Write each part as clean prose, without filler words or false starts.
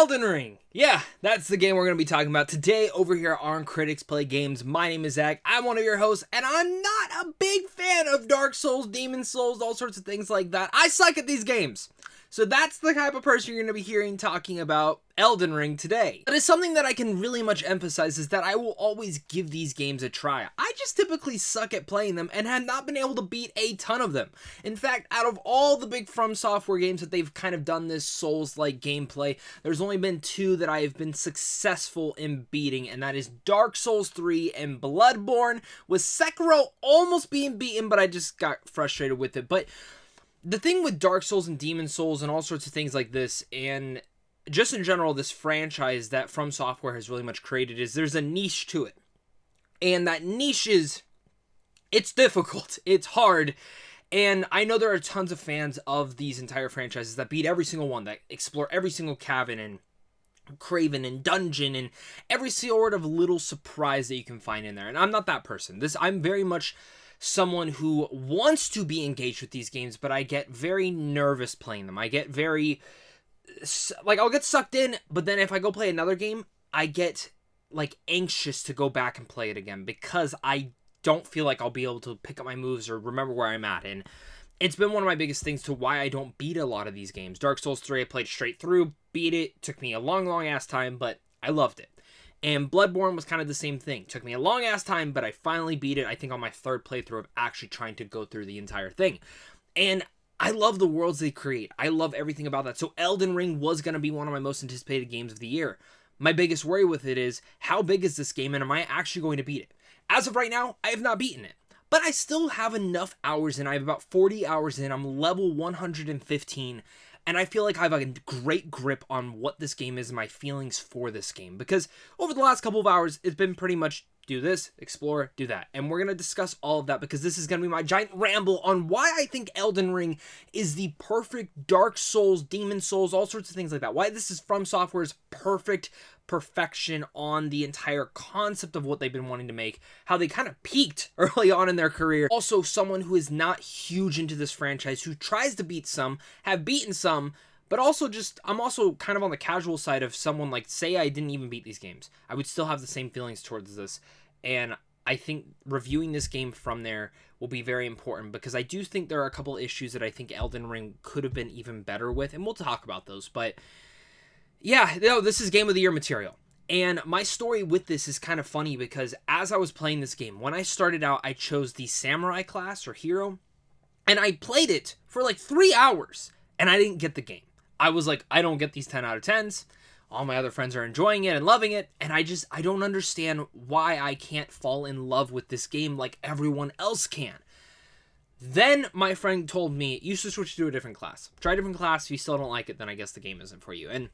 Elden Ring. Yeah, that's the game we're going to be talking about today over here on Critics Play Games. My name is Zach. I'm one of your hosts, and I'm not a big fan of Dark Souls, Demon Souls, all sorts of things like that. I suck at these games. So that's the type of person you're going to be hearing talking about Elden Ring today. But it's something that I can really much emphasize is that I will always give these games a try. I just typically suck at playing them and have not been able to beat a ton of them. In fact, out of all the big From Software games that they've kind of done this Souls-like gameplay, there's only been two that I have been successful in beating, and that is Dark Souls 3 and Bloodborne, with Sekiro almost being beaten, but I just got frustrated with it. But the thing with Dark Souls and Demon Souls and all sorts of things like this, and just in general, this franchise that From Software has really much created, is there's a niche to it. And that niche is, it's difficult, it's hard, and I know there are tons of fans of these entire franchises that beat every single one, that explore every single cavern and craven and dungeon and every sort of little surprise that you can find in there. And I'm not that person. I'm very much someone who wants to be engaged with these games, but I get very nervous playing them. I get very, like, I'll get sucked in, but then if I go play another game, I get, like, anxious to go back and play it again because I don't feel like I'll be able to pick up my moves or remember where I'm at. And it's been one of my biggest things to why I don't beat a lot of these games. Dark Souls 3, I played straight through, beat it, took me a long, long ass time, but I loved it. And Bloodborne was kind of the same thing. Took me a long ass time, but I finally beat it, I think on my third playthrough of actually trying to go through the entire thing. And I love the worlds they create. I love everything about that. So Elden Ring was going to be one of my most anticipated games of the year. My biggest worry with it is, how big is this game and am I actually going to beat it? As of right now, I have not beaten it. But I still have enough hours in. I have about 40 hours in. I'm level 115. And I feel like I have a great grip on what this game is and my feelings for this game. Because over the last couple of hours, it's been pretty much do this, explore, do that. And we're going to discuss all of that because this is going to be my giant ramble on why I think Elden Ring is the perfect Dark Souls, Demon Souls, all sorts of things like that. Why this is From Software's perfection on the entire concept of what they've been wanting to make. How they kind of peaked early on in their career. Also, someone who is not huge into this franchise, who tries to beat some, have beaten some, but also I'm also kind of on the casual side of someone like, say I didn't even beat these games. I would still have the same feelings towards this. And I think reviewing this game from there will be very important because I do think there are a couple issues that I think Elden Ring could have been even better with, and we'll talk about those. But yeah, this is Game of the Year material. And my story with this is kind of funny because as I was playing this game, when I started out, I chose the Samurai class or hero, and I played it for like 3 hours, and I didn't get the game. I was like, I don't get these 10 out of 10s. All my other friends are enjoying it and loving it, and I don't understand why I can't fall in love with this game like everyone else can. Then my friend told me, you should switch to a different class. Try a different class. If you still don't like it, then I guess the game isn't for you. And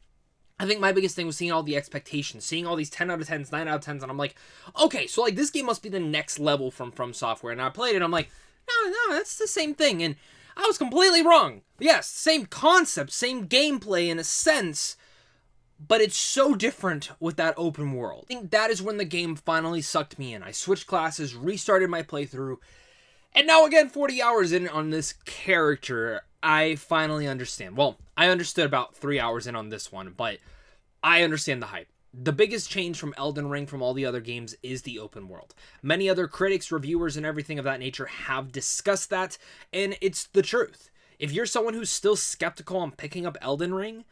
I think my biggest thing was seeing all the expectations, seeing all these 10 out of 10s, 9 out of 10s, and I'm like, okay, so like this game must be the next level from Software. And I played it, and I'm like, no, that's the same thing. And I was completely wrong. Yes, same concept, same gameplay in a sense, but it's so different with that open world. I think that is when the game finally sucked me in. I switched classes, restarted my playthrough, and now again, 40 hours in on this character, I finally understand. Well, I understood about 3 hours in on this one, but I understand the hype. The biggest change from Elden Ring from all the other games is the open world. Many other critics, reviewers, and everything of that nature have discussed that, and it's the truth. If you're someone who's still skeptical on picking up Elden Ring,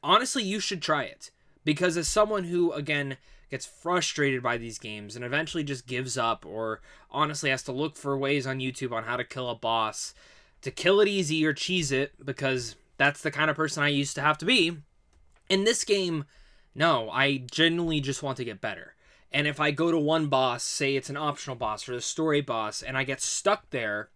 honestly, you should try it. Because as someone who, again, gets frustrated by these games and eventually just gives up or honestly has to look for ways on YouTube on how to kill a boss, to kill it easy or cheese it, because that's the kind of person I used to have to be. In this game, no, I genuinely just want to get better. And if I go to one boss, say it's an optional boss or the story boss, and I get stuck there,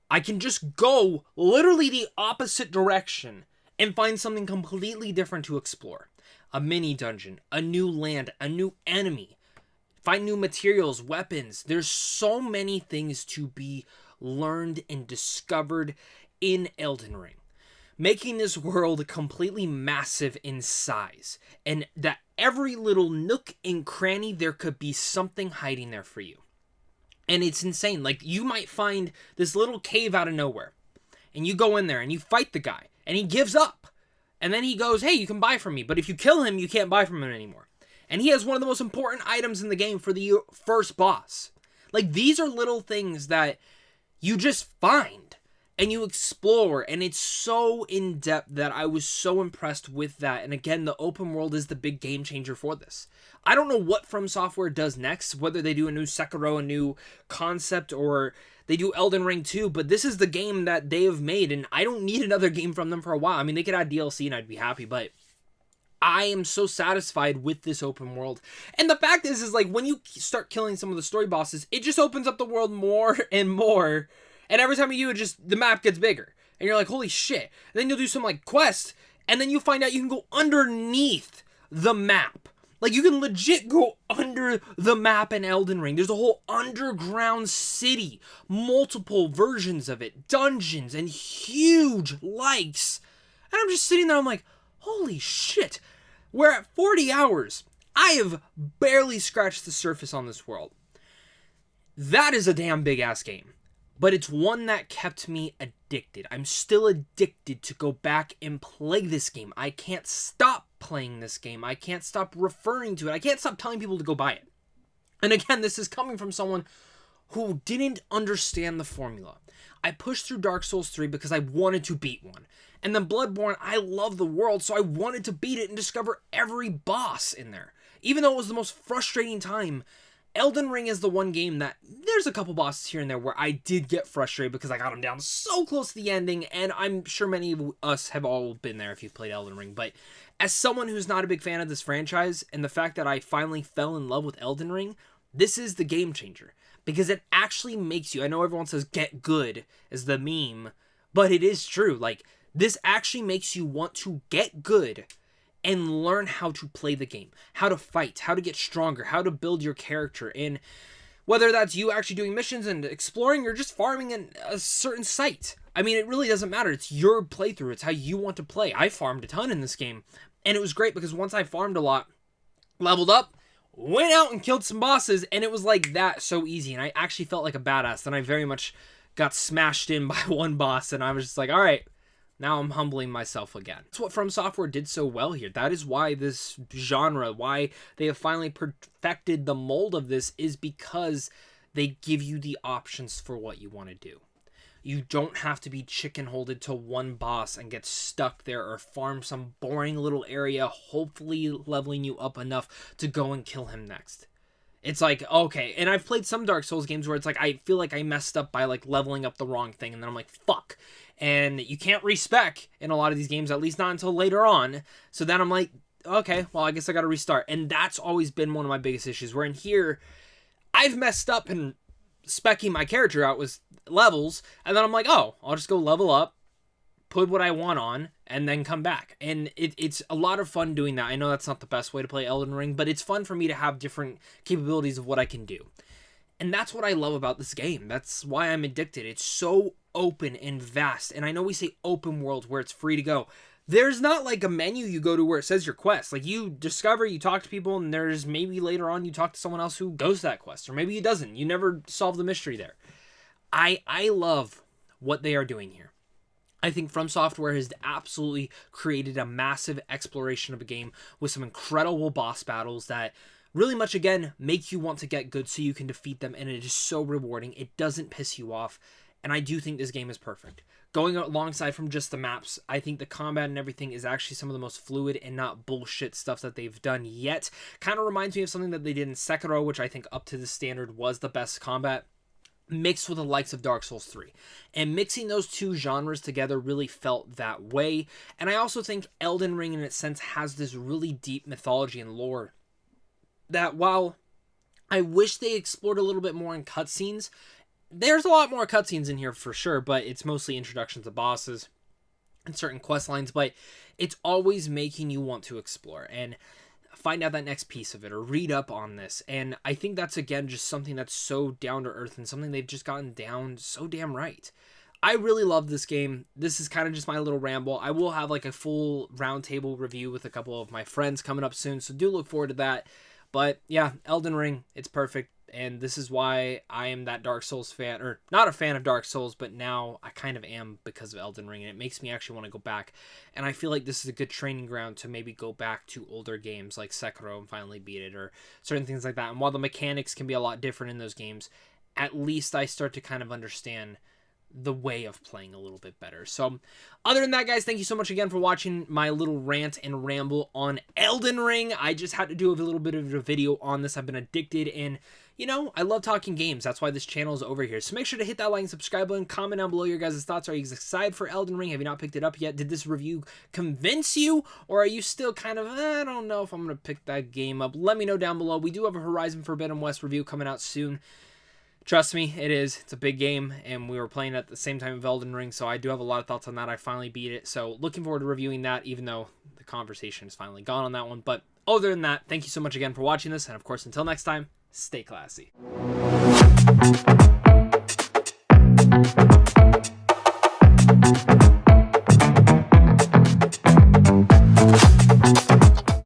I can just go literally the opposite direction and find something completely different to explore. A mini dungeon, a new land, a new enemy, find new materials, weapons. There's so many things to be learned and discovered in Elden Ring, making this world completely massive in size, and that every little nook and cranny there could be something hiding there for you. And it's insane. Like, you might find this little cave out of nowhere, and you go in there and you fight the guy, and he gives up. And then he goes, hey, you can buy from me, but if you kill him, you can't buy from him anymore. And he has one of the most important items in the game for the first boss. Like, these are little things that you just find and you explore, and it's so in-depth that I was so impressed with that. And again, the open world is the big game changer for this. I don't know what From Software does next, whether they do a new Sekiro, a new concept, or they do Elden Ring 2, but this is the game that they have made, and I don't need another game from them for a while. I mean, they could add DLC and I'd be happy, but I am so satisfied with this open world. And the fact is like, when you start killing some of the story bosses, it just opens up the world more and more. And every time you do it, just the map gets bigger. And you're like, holy shit. And then you'll do some like quest, and then you find out you can go underneath the map. Like, you can legit go under the map in Elden Ring. There's a whole underground city, multiple versions of it, dungeons, and huge lights. And I'm just sitting there, I'm like, holy shit. We're at 40 hours. I have barely scratched the surface on this world. That is a damn big-ass game. But it's one that kept me addicted. I'm still addicted to go back and play this game. I can't stop playing this game. I can't stop referring to it. I can't stop telling people to go buy it. And again, this is coming from someone who didn't understand the formula. I pushed through Dark Souls 3 because I wanted to beat one. And then Bloodborne, I love the world, so I wanted to beat it and discover every boss in there. Even though it was the most frustrating time, Elden Ring is the one game that there's a couple bosses here and there where I did get frustrated because I got them down so close to the ending, and I'm sure many of us have all been there if you've played Elden Ring. But as someone who's not a big fan of this franchise, and the fact that I finally fell in love with Elden Ring, this is the game changer. Because it actually makes you, I know everyone says get good as the meme, but it is true. Like, this actually makes you want to get good and learn how to play the game, how to fight, how to get stronger, how to build your character. And whether that's you actually doing missions and exploring or just farming in a certain site. I mean, it really doesn't matter. It's your playthrough. It's how you want to play. I farmed a ton in this game, and it was great because once I farmed a lot, leveled up, went out and killed some bosses, and it was like that, so easy. And I actually felt like a badass. Then I very much got smashed in by one boss, and I was just like, all right, now I'm humbling myself again. That's what From Software did so well here. That is why this genre, why they have finally perfected the mold of this, is because they give you the options for what you want to do. You don't have to be chicken-holded to one boss and get stuck there or farm some boring little area, hopefully leveling you up enough to go and kill him next. It's like, okay, and I've played some Dark Souls games where it's like, I feel like I messed up by like leveling up the wrong thing, and then I'm like, fuck. And you can't respec in a lot of these games, at least not until later on. So then I'm like, okay, well, I guess I gotta restart. And that's always been one of my biggest issues, where in here, I've messed up and specking my character out with levels, and then I'm like, oh, I'll just go level up, put what I want on, and then come back. And it's a lot of fun doing that. I know that's not the best way to play Elden Ring, but it's fun for me to have different capabilities of what I can do. And that's what I love about this game. That's why I'm addicted. It's so open and vast. And I know we say open world where it's free to go. There's not like a menu you go to where it says your quest. Like, you discover, you talk to people, and there's maybe later on you talk to someone else who goes to that quest. Or maybe it doesn't. You never solve the mystery there. I love what they are doing here. I think From Software has absolutely created a massive exploration of a game with some incredible boss battles that really much, again, make you want to get good so you can defeat them, and it is so rewarding. It doesn't piss you off, and I do think this game is perfect. Going alongside from just the maps, I think the combat and everything is actually some of the most fluid and not bullshit stuff that they've done yet. Kind of reminds me of something that they did in Sekiro, which I think up to this standard was the best combat, mixed with the likes of Dark Souls 3. And mixing those two genres together really felt that way. And I also think Elden Ring, in its sense, has this really deep mythology and lore that, while I wish they explored a little bit more in cutscenes, there's a lot more cutscenes in here for sure, but it's mostly introductions to bosses and certain quest lines, but it's always making you want to explore and find out that next piece of it or read up on this. And I think that's, again, just something that's so down to earth and something they've just gotten down so damn right. I really love this game. This is kind of just my little ramble. I will have like a full roundtable review with a couple of my friends coming up soon, so do look forward to that. But yeah, Elden Ring, it's perfect. and this is why I am that Dark Souls fan, or not a fan of Dark Souls, but now I kind of am because of Elden Ring, and it makes me actually want to go back. And I feel like this is a good training ground to maybe go back to older games like Sekiro and finally beat it, or certain things like that. And while the mechanics can be a lot different in those games, at least I start to kind of understand the way of playing a little bit better. So other than that, guys, thank you so much again for watching my little rant and ramble on Elden Ring. I just had to do a little bit of a video on this. I've been addicted, and you know, I love talking games. That's why this channel is over here. So make sure to hit that like and subscribe button. Comment down below your guys' thoughts. Are you excited for Elden Ring? Have you not picked it up yet? Did this review convince you? Or are you still kind of, I don't know if I'm going to pick that game up? Let me know down below. We do have a Horizon Forbidden West review coming out soon. Trust me, it is. It's a big game, and we were playing at the same time of Elden Ring, so I do have a lot of thoughts on that. I finally beat it, so looking forward to reviewing that, even though the conversation is finally gone on that one. But other than that, thank you so much again for watching this, and of course, until next time, stay classy.